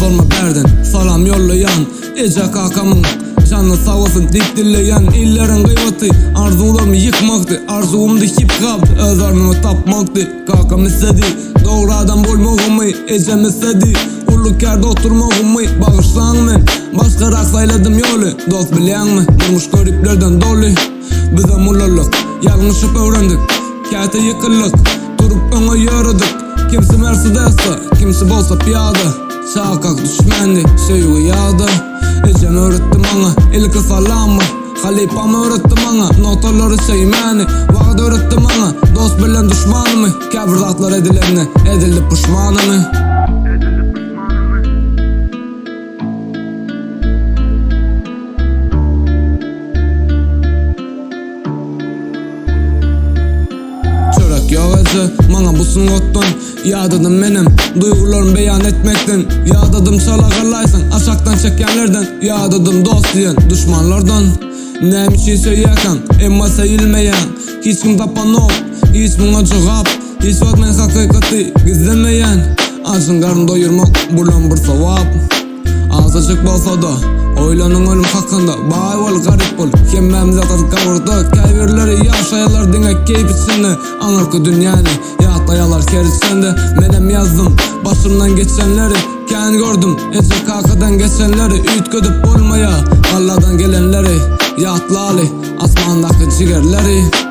sorma derdin, salam yollayan Ece kakamın canı sağ olsun dik dilleyen illerin kıymatı arzularımı yıkmaktı, arzuumda hip kaptı, öz arzumu tapmaktı. Kakam istedi doğru adam bolmağımı, Ecem istedi urluk yerde oturmağımı. Bağışlan men başkarak sayladım yolu, dost bilen mi durmuş gariplerden dolu. Bize mulluluk yanlışıp öğrendik, kâte yıkıllık durup öne yürüdük. Kimsi Mercedes'ta, kimsi bolsa piyada, çakak düşmendi, sevgi yağdı. Ecem öğretti bana, ilk salamı Halipam öğretti bana, notaları sevmeni. Vaxt öğretti bana, dost bilen düşmanımı. Kabirlatlar edilenine, edildi pişmanımı. Yok ece, bana busun ottun. Yadadım benim, duygularımı beyan etmekten. Yadadım çalakalaysan, aşaktan çekenlerden. Yadadım dost diyen düşmanlardan. Nem için söyleyeken, emma seyilmeyen. Hiç kim tapan ol, hiç buna cevap. Hiç vatmen hakikati gizlemeyen. Acın karın doyurmak, bulan bir sevap. Azıcık bolsa da oylanın ölüm hakkında, bay ol garip ol, kemmemiz atar kavurdu. Kayverleri yaşayalar dine keyif içinde, anarkı dünyanı yatlayalar kerisinde. Menem yazdım başımdan geçenleri, kendi gördüm Ece kakadan geçenleri. Üyt ködüp olmaya Allah'dan gelenleri, yatlalı asmandaki cigerleri.